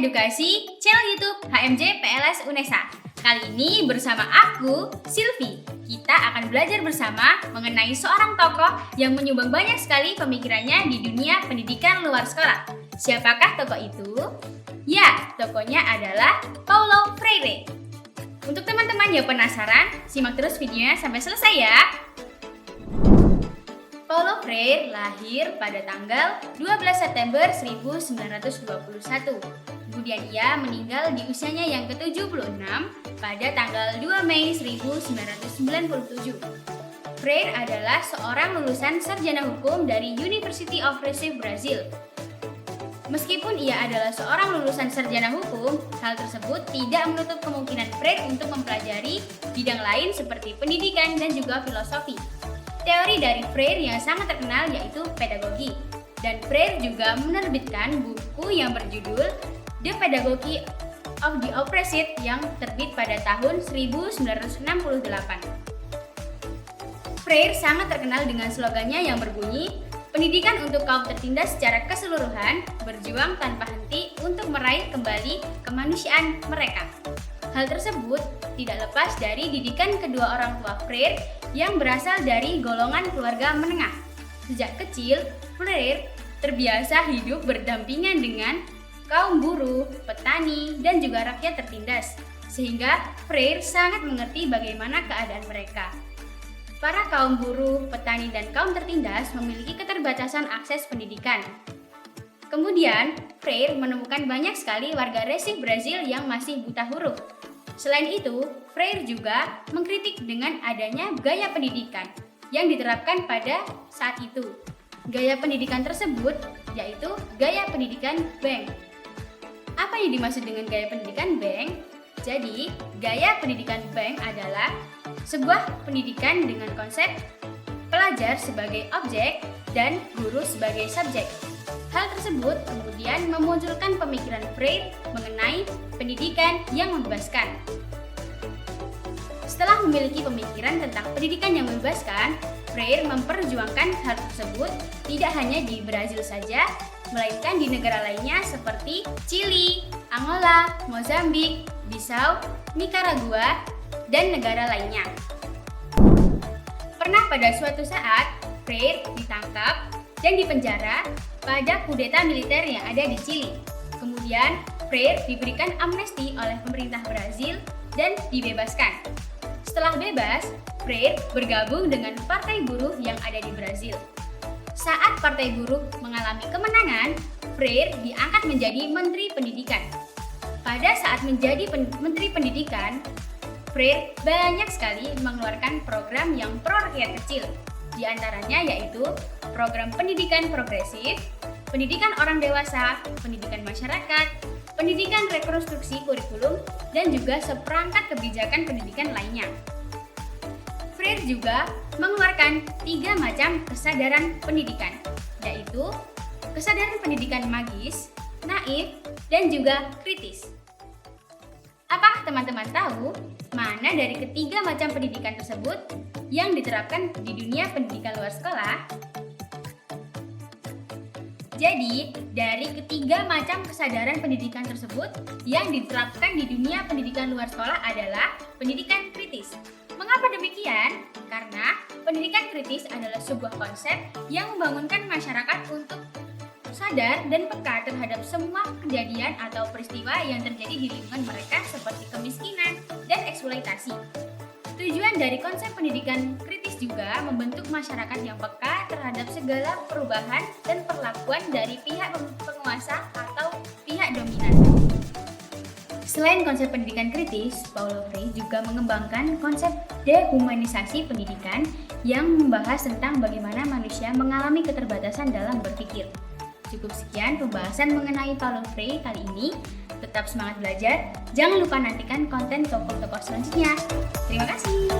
Edukasi, channel YouTube HMJ PLS UNESA. Kali ini bersama aku, Silvi. Kita akan belajar bersama mengenai seorang tokoh yang menyumbang banyak sekali pemikirannya di dunia pendidikan luar sekolah. Siapakah tokoh itu? Ya, tokohnya adalah Paulo Freire. Untuk teman-teman yang penasaran, simak terus videonya sampai selesai ya. Paulo Freire lahir pada tanggal 12 September 1921. Kemudian ia meninggal di usianya yang ke-76 pada tanggal 2 Mei 1997. Freire adalah seorang lulusan sarjana hukum dari University of Recife, Brazil. Meskipun ia adalah seorang lulusan sarjana hukum, hal tersebut tidak menutup kemungkinan Freire untuk mempelajari bidang lain seperti pendidikan dan juga filosofi. Teori dari Freire yang sangat terkenal yaitu pedagogi. Dan Freire juga menerbitkan buku yang berjudul The Pedagogy of the Oppressed yang terbit pada tahun 1968. Freire sangat terkenal dengan slogannya yang berbunyi, pendidikan untuk kaum tertindas secara keseluruhan, berjuang tanpa henti untuk meraih kembali kemanusiaan mereka. Hal tersebut tidak lepas dari didikan kedua orang tua Freire yang berasal dari golongan keluarga menengah. Sejak kecil, Freire terbiasa hidup berdampingan dengan kaum buruh, petani, dan juga rakyat tertindas, sehingga Freire sangat mengerti bagaimana keadaan mereka. Para kaum buruh, petani, dan kaum tertindas memiliki keterbatasan akses pendidikan. Kemudian, Freire menemukan banyak sekali warga Recife, Brazil yang masih buta huruf. Selain itu, Freire juga mengkritik dengan adanya gaya pendidikan yang diterapkan pada saat itu. Gaya pendidikan tersebut yaitu gaya pendidikan Bank. Apa yang dimaksud dengan gaya pendidikan Bank? Jadi, gaya pendidikan Bank adalah sebuah pendidikan dengan konsep pelajar sebagai objek dan guru sebagai subjek. Hal tersebut kemudian memunculkan pemikiran Freire mengenai pendidikan yang membebaskan. Setelah memiliki pemikiran tentang pendidikan yang membebaskan, Freire memperjuangkan hal tersebut tidak hanya di Brazil saja, melainkan di negara lainnya seperti Chili, Angola, Mozambik, Bissau, Nicaragua, dan negara lainnya. Pernah pada suatu saat, Freire ditangkap dan dipenjara pada kudeta militer yang ada di Chili. Kemudian, Freire diberikan amnesti oleh pemerintah Brazil dan dibebaskan. Setelah bebas, Freire bergabung dengan Partai Buruh yang ada di Brazil. Saat Partai Buruh mengalami kemenangan, Freire diangkat menjadi Menteri Pendidikan. Pada saat menjadi Menteri Pendidikan, Freire banyak sekali mengeluarkan program yang pro rakyat kecil. Di antaranya yaitu program pendidikan progresif, pendidikan orang dewasa, pendidikan masyarakat, pendidikan rekonstruksi kurikulum, dan juga seperangkat kebijakan pendidikan lainnya. Freire juga mengeluarkan 3 macam kesadaran pendidikan, yaitu kesadaran pendidikan magis, naif, dan juga kritis. Apakah teman-teman tahu mana dari ketiga macam pendidikan tersebut yang diterapkan di dunia pendidikan luar sekolah? Jadi, dari ketiga macam kesadaran pendidikan tersebut yang diterapkan di dunia pendidikan luar sekolah adalah pendidikan kritis. Mengapa demikian? Karena pendidikan kritis adalah sebuah konsep yang membangunkan masyarakat untuk sadar dan peka terhadap semua kejadian atau peristiwa yang terjadi di lingkungan mereka seperti kemiskinan dan eksploitasi. Tujuan dari konsep pendidikan kritis juga membentuk masyarakat yang peka terhadap segala perubahan dan perlakuan dari pihak penguasa atau pihak dominan. Selain konsep pendidikan kritis, Paulo Freire juga mengembangkan konsep dehumanisasi pendidikan yang membahas tentang bagaimana manusia mengalami keterbatasan dalam berpikir. Cukup sekian pembahasan mengenai Paulo Freire kali ini. Tetap semangat belajar, jangan lupa nantikan konten tokoh-tokoh selanjutnya. Terima kasih.